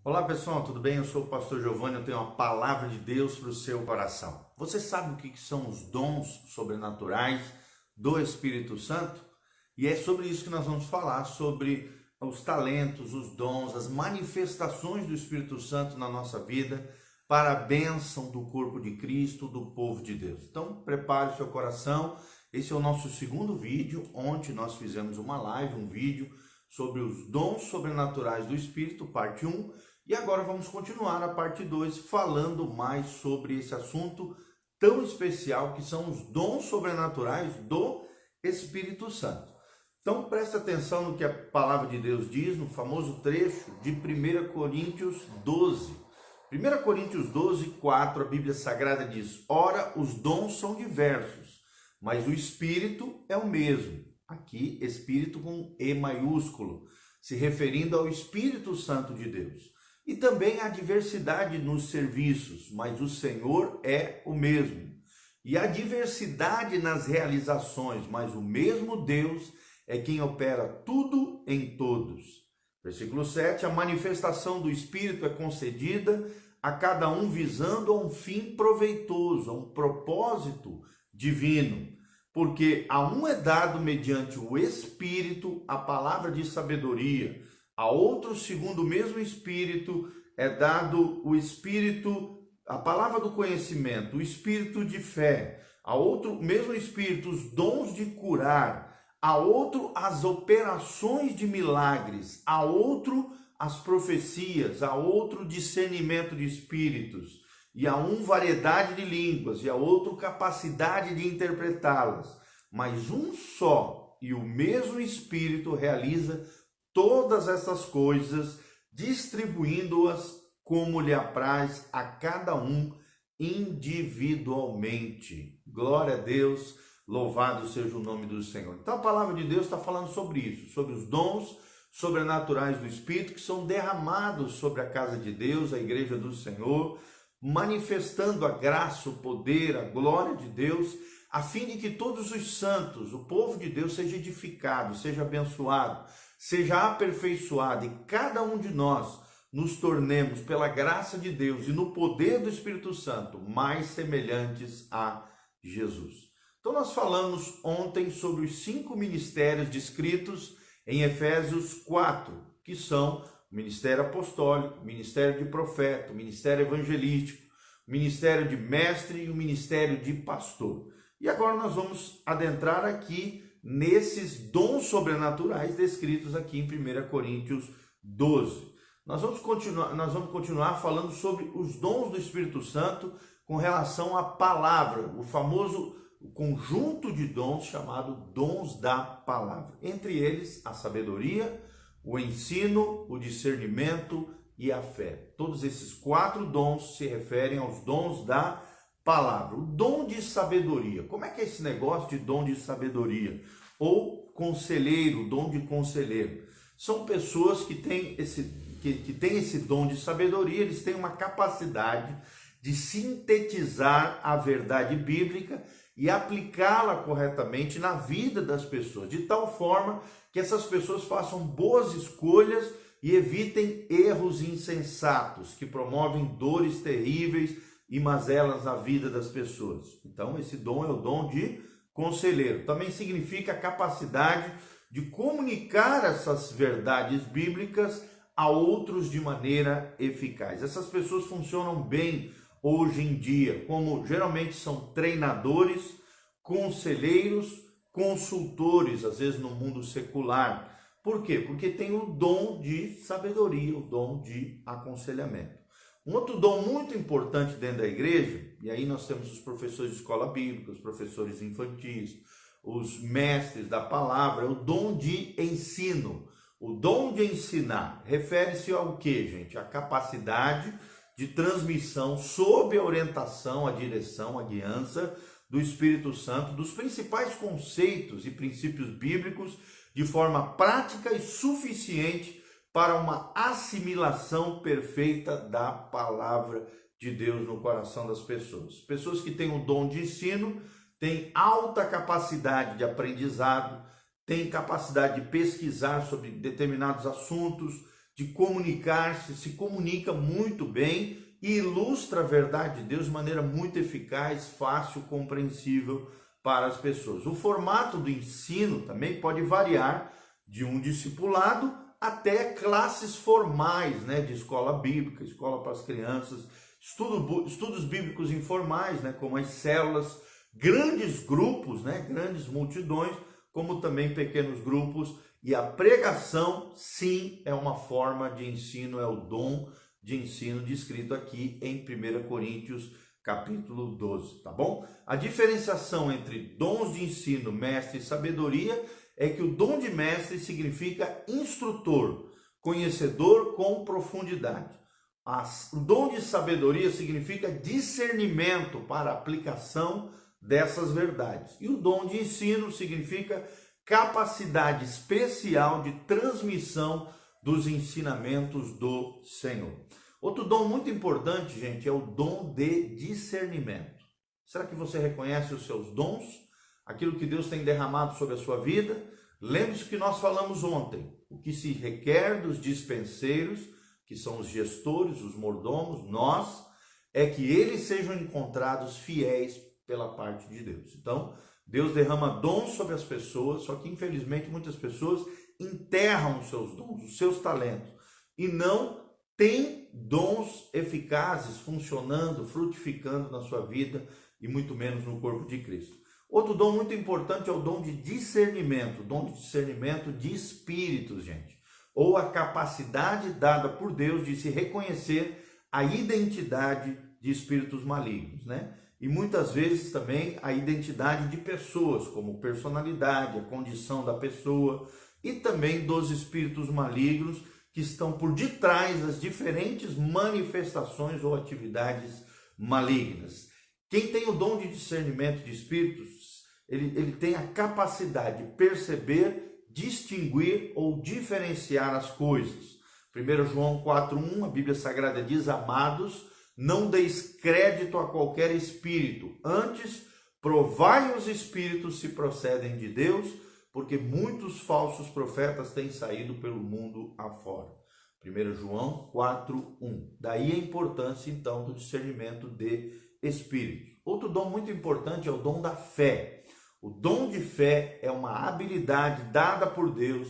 Olá pessoal, tudo bem? Eu sou o pastor Giovanni, eu tenho uma palavra de Deus para o seu coração. Você sabe o que são os dons sobrenaturais do Espírito Santo? E é sobre isso que nós vamos falar, sobre os talentos, os dons, as manifestações do Espírito Santo na nossa vida para a bênção do corpo de Cristo, do povo de Deus. Então prepare o seu coração, esse é o nosso segundo vídeo. Ontem nós fizemos uma live, um vídeo sobre os dons sobrenaturais do Espírito, parte 1. E agora vamos continuar a parte 2 falando mais sobre esse assunto tão especial que são os dons sobrenaturais do Espírito Santo. Então presta atenção no que a palavra de Deus diz no famoso trecho de 1 Coríntios 12. 1 Coríntios 12, 4, a Bíblia Sagrada diz: Ora, os dons são diversos, mas o Espírito é o mesmo. Aqui, Espírito com E maiúsculo, se referindo ao Espírito Santo de Deus. E também há diversidade nos serviços, mas o Senhor é o mesmo. E há diversidade nas realizações, mas o mesmo Deus é quem opera tudo em todos. Versículo 7, a manifestação do Espírito é concedida a cada um visando a um fim proveitoso, a um propósito divino. Porque a um é dado mediante o Espírito a palavra de sabedoria, a outro, segundo o mesmo Espírito, é dado o Espírito, a palavra do conhecimento, o Espírito de fé, a outro, mesmo Espírito, os dons de curar, a outro, as operações de milagres, a outro, as profecias, a outro, discernimento de espíritos, e a um, variedade de línguas, e a outro, capacidade de interpretá-las. Mas um só e o mesmo Espírito realiza todas essas coisas, distribuindo-as como lhe apraz a cada um individualmente. Glória a Deus, louvado seja o nome do Senhor. Então a palavra de Deus está falando sobre isso, sobre os dons sobrenaturais do Espírito que são derramados sobre a casa de Deus, a igreja do Senhor, manifestando a graça, o poder, a glória de Deus, a fim de que todos os santos, o povo de Deus, seja edificado, seja abençoado, seja aperfeiçoado, e cada um de nós nos tornemos, pela graça de Deus e no poder do Espírito Santo, mais semelhantes a Jesus. Então nós falamos ontem sobre os 5 ministérios descritos em Efésios 4, que são o ministério apostólico, o ministério de profeta, o ministério evangelístico, o ministério de mestre e o ministério de pastor. E agora nós vamos adentrar aqui nesses dons sobrenaturais descritos aqui em 1 Coríntios 12. Nós vamos continuar falando sobre os dons do Espírito Santo com relação à palavra, o famoso conjunto de dons chamado dons da palavra. Entre eles, a sabedoria, o ensino, o discernimento e a fé. Todos esses 4 dons se referem aos dons da palavra. O dom de sabedoria. Como é que é esse negócio de dom de sabedoria? Ou conselheiro, dom de conselheiro. São pessoas que têm esse dom de sabedoria, eles têm uma capacidade de sintetizar a verdade bíblica e aplicá-la corretamente na vida das pessoas, de tal forma que essas pessoas façam boas escolhas e evitem erros insensatos, que promovem dores terríveis e mazelas na vida das pessoas. Então, esse dom é o dom de conselheiro. Também significa a capacidade de comunicar essas verdades bíblicas a outros de maneira eficaz. Essas pessoas funcionam bem hoje em dia, como geralmente são treinadores, conselheiros, consultores, às vezes no mundo secular. Por quê? Porque tem o dom de sabedoria, o dom de aconselhamento. Um outro dom muito importante dentro da igreja, e aí nós temos os professores de escola bíblica, os professores infantis, os mestres da palavra, o dom de ensino. O dom de ensinar refere-se ao que, gente? A capacidade de transmissão sob a orientação, a direção, a guiança do Espírito Santo, dos principais conceitos e princípios bíblicos de forma prática e suficiente para uma assimilação perfeita da palavra de Deus no coração das pessoas. Pessoas que têm o dom de ensino têm alta capacidade de aprendizado, têm capacidade de pesquisar sobre determinados assuntos, de comunicar-se, se comunica muito bem e ilustra a verdade de Deus de maneira muito eficaz, fácil, compreensível para as pessoas. O formato do ensino também pode variar de um discipulado até classes formais, né, de escola bíblica, escola para as crianças, estudos bíblicos informais, né, como as células, grandes grupos, né, grandes multidões, como também pequenos grupos. E a pregação, sim, é uma forma de ensino, é o dom de ensino descrito aqui em 1 Coríntios capítulo 12, tá bom? A diferenciação entre dons de ensino, mestre e sabedoria é que o dom de mestre significa instrutor, conhecedor com profundidade. O dom de sabedoria significa discernimento para a aplicação dessas verdades. E o dom de ensino significa capacidade especial de transmissão dos ensinamentos do Senhor. Outro dom muito importante, gente, é o dom de discernimento. Será que você reconhece os seus dons? Aquilo que Deus tem derramado sobre a sua vida? Lembre-se que nós falamos ontem. O que se requer dos dispenseiros, que são os gestores, os mordomos, nós, é que eles sejam encontrados fiéis pela parte de Deus. Então, Deus derrama dons sobre as pessoas, só que infelizmente muitas pessoas enterram os seus dons, os seus talentos, e não têm dons eficazes funcionando, frutificando na sua vida e muito menos no corpo de Cristo. Outro dom muito importante é o dom de discernimento de espíritos, gente, ou a capacidade dada por Deus de se reconhecer a identidade de espíritos malignos, né? E muitas vezes também a identidade de pessoas, como personalidade, a condição da pessoa e também dos espíritos malignos que estão por detrás das diferentes manifestações ou atividades malignas. Quem tem o dom de discernimento de espíritos, ele tem a capacidade de perceber, distinguir ou diferenciar as coisas. 1 João 4,1, a Bíblia Sagrada diz: amados, não deis crédito a qualquer espírito, antes provai os espíritos se procedem de Deus, porque muitos falsos profetas têm saído pelo mundo afora. 1 João 4,1. Daí a importância, então, do discernimento de espíritos. Outro dom muito importante é o dom da fé. O dom de fé é uma habilidade dada por Deus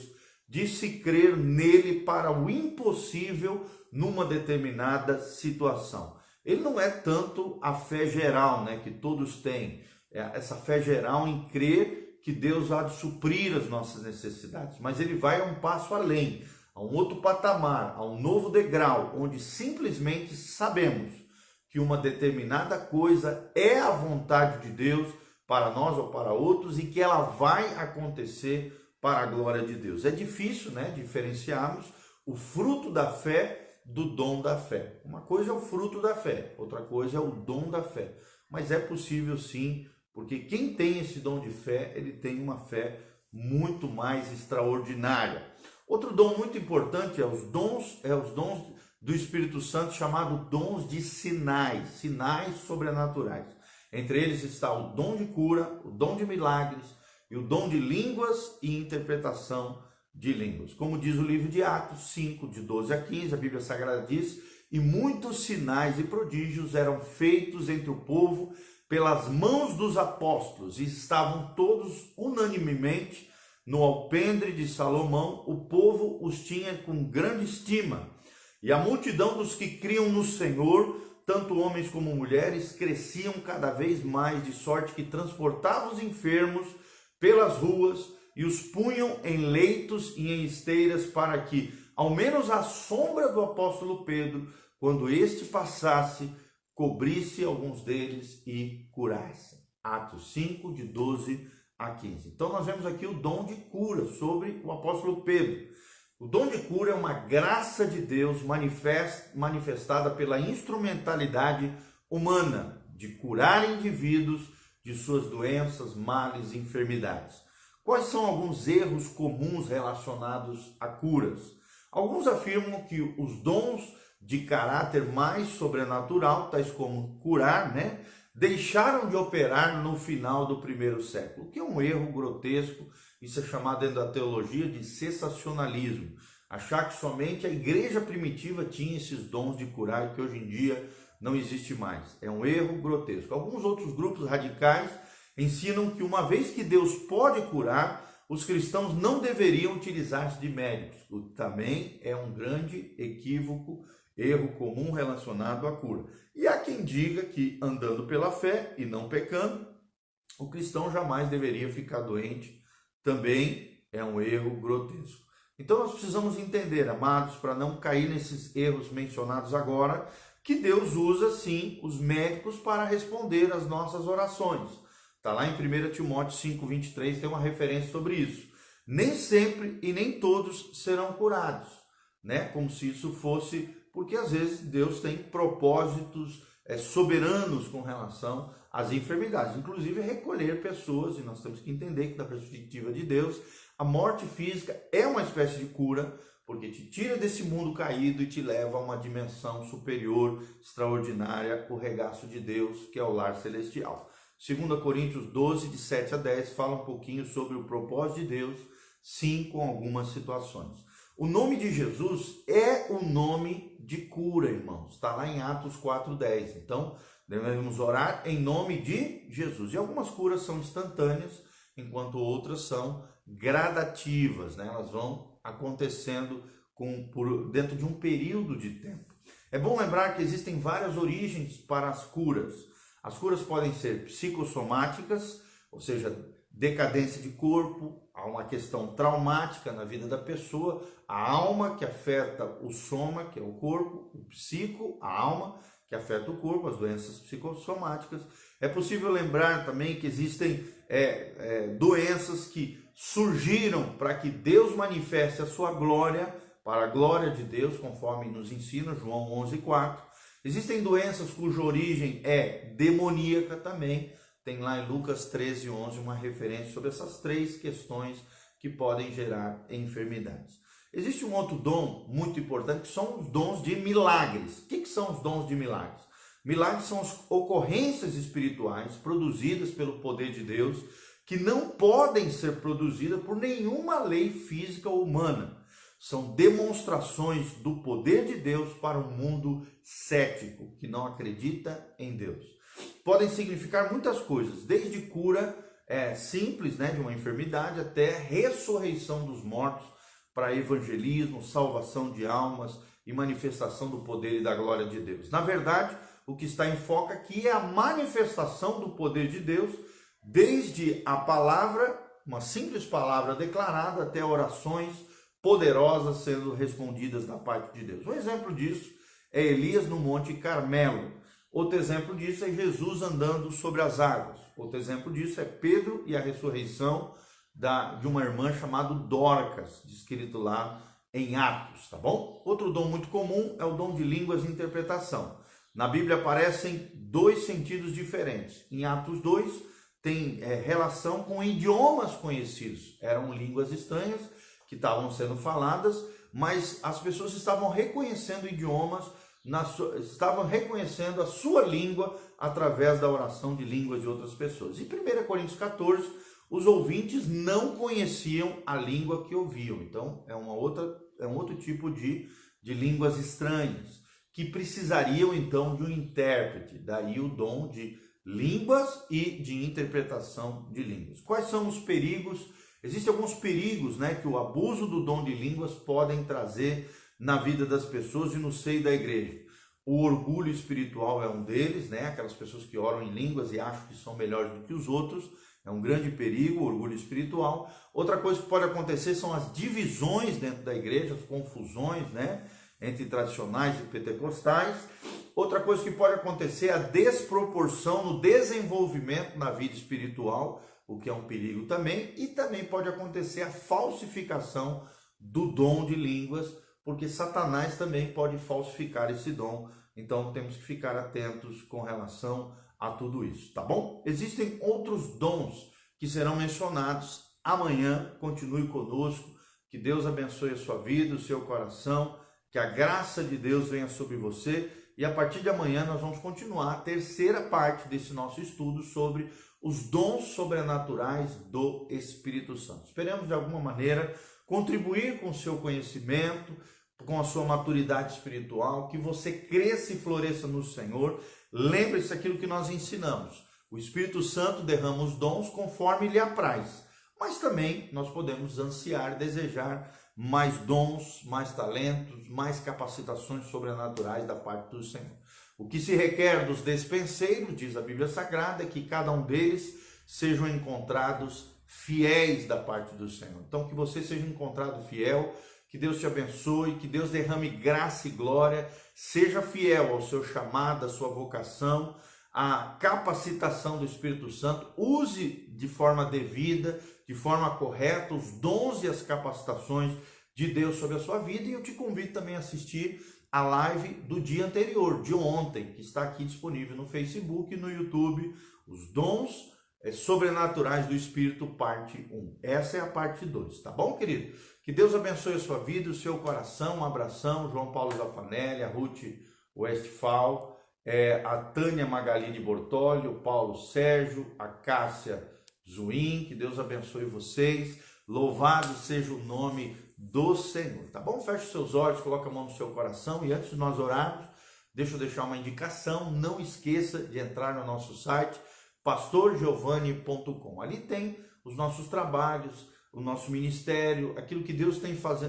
de se crer nele para o impossível numa determinada situação. Ele não é tanto a fé geral, né, que todos têm, essa fé geral em crer que Deus há de suprir as nossas necessidades, mas ele vai a um passo além, a um outro patamar, a um novo degrau, onde simplesmente sabemos que uma determinada coisa é a vontade de Deus para nós ou para outros e que ela vai acontecer para a glória de Deus. É difícil, né, diferenciarmos o fruto da fé do dom da fé. Uma coisa é o fruto da fé, outra coisa é o dom da fé. Mas é possível sim, porque quem tem esse dom de fé, ele tem uma fé muito mais extraordinária. Outro dom muito importante é os dons do Espírito Santo, chamado dons de sinais sobrenaturais. Entre eles está o dom de cura, o dom de milagres e o dom de línguas e interpretação de línguas. Como diz o livro de Atos 5, de 12 a 15, a Bíblia Sagrada diz: e muitos sinais e prodígios eram feitos entre o povo pelas mãos dos apóstolos, e estavam todos unanimemente no alpendre de Salomão. O povo os tinha com grande estima, e a multidão dos que criam no Senhor, tanto homens como mulheres, cresciam cada vez mais, de sorte que transportavam os enfermos pelas ruas e os punham em leitos e em esteiras, para que, ao menos à sombra do apóstolo Pedro, quando este passasse, cobrisse alguns deles e curasse. Atos 5, de 12 a 15. Então nós vemos aqui o dom de cura sobre o apóstolo Pedro. O dom de cura é uma graça de Deus manifestada pela instrumentalidade humana de curar indivíduos de suas doenças, males e enfermidades. Quais são alguns erros comuns relacionados a curas? Alguns afirmam que os dons de caráter mais sobrenatural, tais como curar, né, deixaram de operar no final do primeiro século, o que é um erro grotesco. Isso é chamado dentro da teologia de cessacionalismo. Achar que somente a igreja primitiva tinha esses dons de curar e que hoje em dia não existe mais. É um erro grotesco. Alguns outros grupos radicais ensinam que uma vez que Deus pode curar, os cristãos não deveriam utilizar-se de médicos. O que também é um grande equívoco, erro comum relacionado à cura. E há quem diga que andando pela fé e não pecando, o cristão jamais deveria ficar doente. Também é um erro grotesco. Então nós precisamos entender, amados, para não cair nesses erros mencionados agora, que Deus usa sim os médicos para responder às nossas orações. Está lá em 1 Timóteo 5,23, tem uma referência sobre isso. Nem sempre e nem todos serão curados, né? Como se isso fosse, porque às vezes Deus tem propósitos soberanos com relação às enfermidades, inclusive recolher pessoas, e nós temos que entender que da perspectiva de Deus, a morte física é uma espécie de cura, porque te tira desse mundo caído e te leva a uma dimensão superior, extraordinária, o regaço de Deus, que é o lar celestial. 2 Coríntios 12, de 7 a 10, fala um pouquinho sobre o propósito de Deus, sim, com algumas situações. O nome de Jesus é o nome de cura, irmãos. Está lá em Atos 4:10. Então, devemos orar em nome de Jesus. E algumas curas são instantâneas, enquanto outras são gradativas, né? Elas vão acontecendo dentro de um período de tempo. É bom lembrar que existem várias origens para as curas. As curas podem ser psicossomáticas, ou seja, decadência de corpo, há uma questão traumática na vida da pessoa, a alma que afeta o soma, que é o corpo, o psico, a alma que afeta o corpo, as doenças psicossomáticas. É possível lembrar também que existem doenças que surgiram para que Deus manifeste a sua glória, para a glória de Deus, conforme nos ensina João 11:4. Existem doenças cuja origem é demoníaca também. Tem lá em Lucas 13:11 uma referência sobre essas três questões que podem gerar enfermidades. Existe um outro dom muito importante, que são os dons de milagres. O que são os dons de milagres? Milagres são as ocorrências espirituais produzidas pelo poder de Deus, que não podem ser produzidas por nenhuma lei física ou humana. São demonstrações do poder de Deus para um mundo cético, que não acredita em Deus. Podem significar muitas coisas, desde cura simples, né, de uma enfermidade, até ressurreição dos mortos, para evangelismo, salvação de almas e manifestação do poder e da glória de Deus. Na verdade, o que está em foco aqui é a manifestação do poder de Deus, desde a palavra, uma simples palavra declarada, até orações poderosas sendo respondidas da parte de Deus. Um exemplo disso é Elias no Monte Carmelo. Outro exemplo disso é Jesus andando sobre as águas. Outro exemplo disso é Pedro e a ressurreição de uma irmã chamada Dorcas, descrito lá em Atos, tá bom? Outro dom muito comum é o dom de línguas e interpretação. Na Bíblia aparecem dois sentidos diferentes. Em Atos 2 tem relação com idiomas conhecidos. Eram línguas estranhas que estavam sendo faladas, mas as pessoas estavam reconhecendo idiomas, estavam reconhecendo a sua língua através da oração de línguas de outras pessoas. Em 1 Coríntios 14, os ouvintes não conheciam a língua que ouviam. Então, é um outro tipo de línguas estranhas, que precisariam então de um intérprete. Daí o dom de línguas e de interpretação de línguas. Quais são os perigos? Existem alguns perigos, né, que o abuso do dom de línguas podem trazer na vida das pessoas e no seio da igreja. O orgulho espiritual é um deles, né, aquelas pessoas que oram em línguas e acham que são melhores do que os outros. É um grande perigo, o orgulho espiritual. Outra coisa que pode acontecer são as divisões dentro da igreja, as confusões, né, entre tradicionais e pentecostais. Outra coisa que pode acontecer é a desproporção no desenvolvimento na vida espiritual, o que é um perigo também. E também pode acontecer a falsificação do dom de línguas, porque Satanás também pode falsificar esse dom. Então temos que ficar atentos com relação a tudo isso, tá bom? Existem outros dons que serão mencionados amanhã. Continue conosco, que Deus abençoe a sua vida, o seu coração, que a graça de Deus venha sobre você e a partir de amanhã nós vamos continuar a terceira parte desse nosso estudo sobre os dons sobrenaturais do Espírito Santo. Esperamos de alguma maneira contribuir com o seu conhecimento, com a sua maturidade espiritual, que você cresça e floresça no Senhor. Lembre-se daquilo que nós ensinamos. O Espírito Santo derrama os dons conforme lhe apraz, mas também nós podemos ansiar, desejar mais dons, mais talentos, mais capacitações sobrenaturais da parte do Senhor. O que se requer dos despenseiros, diz a Bíblia Sagrada, é que cada um deles sejam encontrados fiéis da parte do Senhor. Então, que você seja encontrado fiel, que Deus te abençoe, que Deus derrame graça e glória, seja fiel ao seu chamado, à sua vocação, à capacitação do Espírito Santo, use de forma devida, de forma correta, os dons e as capacitações de Deus sobre a sua vida. E eu te convido também a assistir a live do dia anterior, de ontem, que está aqui disponível no Facebook e no YouTube, os dons sobrenaturais do Espírito, parte 1. Essa é a parte 2, tá bom, querido? Que Deus abençoe a sua vida, o seu coração. Um abração, João Paulo Zafanelli, a Ruth Westphal, a Tânia Magali de Bortoli, o Paulo Sérgio, a Cássia Zuim. Que Deus abençoe vocês. Louvado seja o nome do Senhor, tá bom? Feche os seus olhos, coloca a mão no seu coração e antes de nós orarmos, deixa eu deixar uma indicação. Não esqueça de entrar no nosso site pastorgiovanni.com. Ali tem os nossos trabalhos, o nosso ministério, aquilo que Deus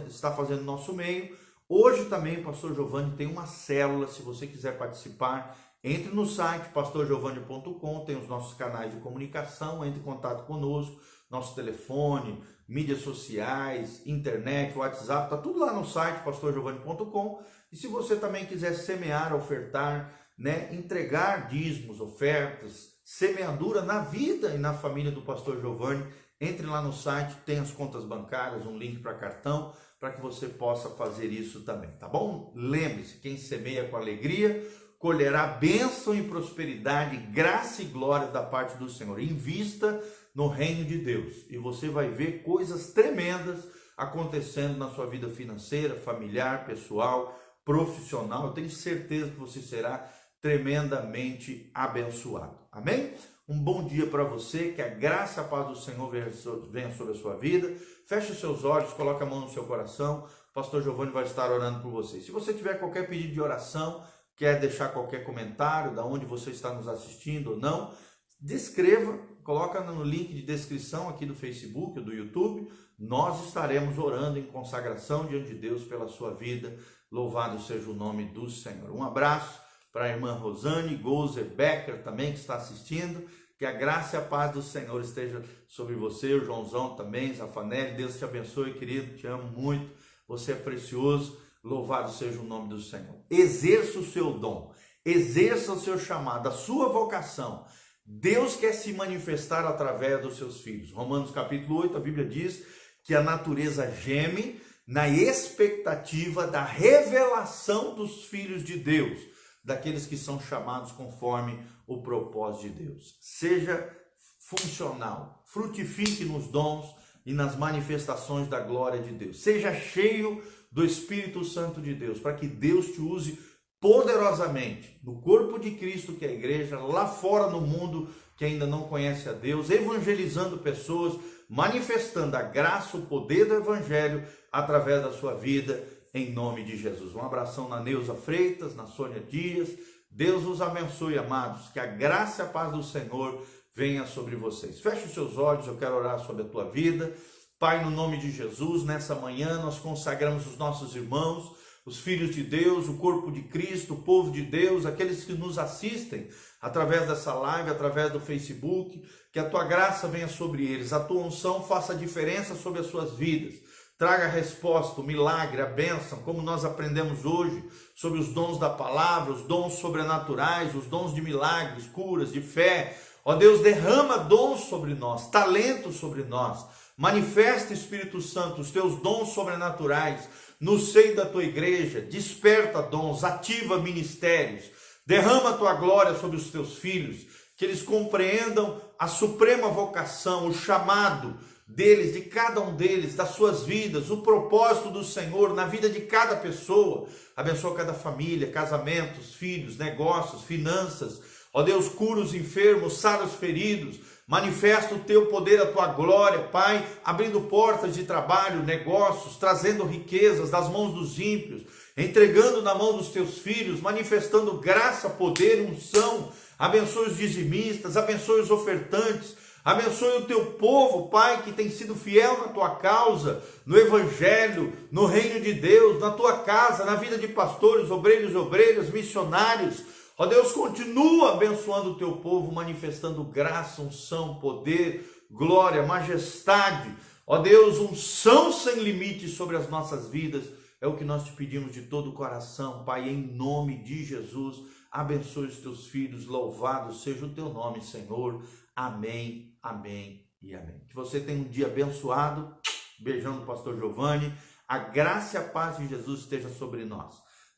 está fazendo no nosso meio. Hoje também o Pastor Giovanni tem uma célula. Se você quiser participar, entre no site pastorgiovanni.com, tem os nossos canais de comunicação, entre em contato conosco, nosso telefone, mídias sociais, internet, WhatsApp, está tudo lá no site pastorgiovanni.com. E se você também quiser semear, ofertar, entregar dízimos, ofertas, semeadura na vida e na família do Pastor Giovanni, entre lá no site, tem as contas bancárias, um link para cartão, para que você possa fazer isso também, tá bom? Lembre-se, quem semeia com alegria, colherá bênção e prosperidade, graça e glória da parte do Senhor. Invista no reino de Deus e você vai ver coisas tremendas acontecendo na sua vida financeira, familiar, pessoal, profissional. Eu tenho certeza que você será tremendamente abençoado. Amém? Um bom dia para você, que a graça e a paz do Senhor venha sobre a sua vida. Feche os seus olhos, coloque a mão no seu coração. O Pastor Giovanni vai estar orando por você. Se você tiver qualquer pedido de oração, quer deixar qualquer comentário, da onde você está nos assistindo ou não, descreva, coloca no link de descrição aqui do Facebook ou do YouTube. Nós estaremos orando em consagração diante de Deus pela sua vida. Louvado seja o nome do Senhor. Um abraço para a irmã Rosane Gozer Becker também, que está assistindo. Que a graça e a paz do Senhor esteja sobre você, o Joãozão também, Zafanelli. Deus te abençoe, querido, te amo muito. Você é precioso. Louvado seja o nome do Senhor. Exerça o seu dom, exerça o seu chamado, a sua vocação. Deus quer se manifestar através dos seus filhos. Romanos capítulo 8, a Bíblia diz que a natureza geme na expectativa da revelação dos filhos de Deus, daqueles que são chamados conforme o propósito de Deus. Seja funcional, frutifique nos dons e nas manifestações da glória de Deus. Seja cheio do Espírito Santo de Deus, para que Deus te use poderosamente no corpo de Cristo, que é a igreja, lá fora no mundo que ainda não conhece a Deus, evangelizando pessoas, manifestando a graça, o poder do evangelho através da sua vida, em nome de Jesus. Um abração na Neuza Freitas, na Sônia Dias. Deus os abençoe, amados, que a graça e a paz do Senhor venha sobre vocês. Feche os seus olhos, eu quero orar sobre a tua vida. Pai, no nome de Jesus, nessa manhã nós consagramos os nossos irmãos, os filhos de Deus, o corpo de Cristo, o povo de Deus, aqueles que nos assistem através dessa live, através do Facebook, que a tua graça venha sobre eles, a tua unção faça diferença sobre as suas vidas, traga a resposta, o milagre, a bênção, como nós aprendemos hoje, sobre os dons da palavra, os dons sobrenaturais, os dons de milagres, curas, de fé. Ó Deus, derrama dons sobre nós, talentos sobre nós. Manifesta, Espírito Santo, os teus dons sobrenaturais no seio da tua igreja. Desperta dons, ativa ministérios. Derrama a tua glória sobre os teus filhos, que eles compreendam a suprema vocação, o chamado deles, de cada um deles, das suas vidas, o propósito do Senhor na vida de cada pessoa. Abençoa cada família, casamentos, filhos, negócios, finanças. Ó Deus, cura os enfermos, sara os feridos, manifesta o teu poder, a tua glória, Pai, abrindo portas de trabalho, negócios, trazendo riquezas das mãos dos ímpios, entregando na mão dos teus filhos, manifestando graça, poder, unção. Abençoe os dizimistas, abençoe os ofertantes, abençoe o teu povo, Pai, que tem sido fiel na tua causa, no evangelho, no reino de Deus, na tua casa, na vida de pastores, obreiros e obreiras, missionários. Ó Deus, continua abençoando o teu povo, manifestando graça, unção, poder, glória, majestade. Ó Deus, unção sem limite sobre as nossas vidas. É o que nós te pedimos de todo o coração, Pai, em nome de Jesus. Abençoe os teus filhos, louvado seja o teu nome, Senhor. Amém, amém e amém. Que você tenha um dia abençoado. Beijão do pastor Giovanni. A graça e a paz de Jesus esteja sobre nós.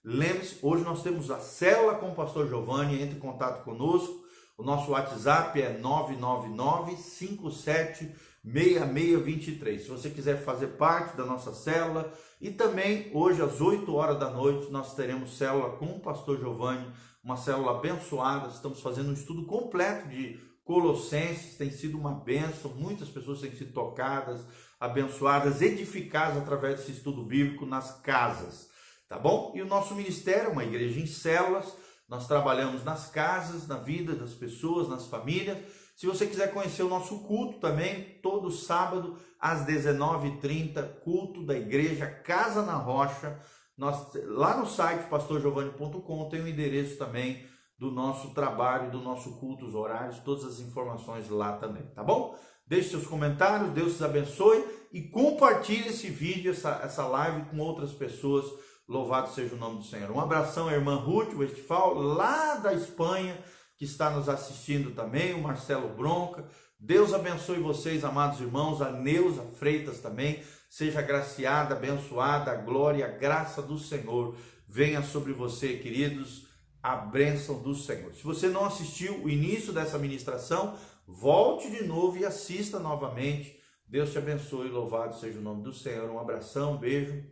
Lembre-se, hoje nós temos a célula com o pastor Giovanni. Entre em contato conosco. O nosso WhatsApp é 999-576623. Se você quiser fazer parte da nossa célula. E também hoje às 8 horas da noite nós teremos célula com o pastor Giovanni. Uma célula abençoada. Estamos fazendo um estudo completo de Colossenses. Tem sido uma bênção. Muitas pessoas têm sido tocadas, abençoadas, edificadas através desse estudo bíblico nas casas. Tá bom? E o nosso ministério é uma igreja em células. Nós trabalhamos nas casas, na vida das pessoas, nas famílias. Se você quiser conhecer o nosso culto também, todo sábado às 19h30, culto da igreja Casa na Rocha. Lá no site pastorgiovanni.com tem o endereço também do nosso trabalho, do nosso culto, os horários, todas as informações lá também, tá bom? Deixe seus comentários, Deus te abençoe e compartilhe esse vídeo, essa live com outras pessoas. Louvado seja o nome do Senhor. Um abração à irmã Ruth Westphal, lá da Espanha, que está nos assistindo também, o Marcelo Bronca. Deus abençoe vocês, amados irmãos, a Neuza Freitas também. Seja agraciada, abençoada, a glória e a graça do Senhor venha sobre você, queridos, a bênção do Senhor. Se você não assistiu o início dessa ministração, volte de novo e assista novamente. Deus te abençoe, louvado seja o nome do Senhor. Um abração, um beijo.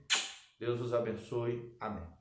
Deus os abençoe. Amém.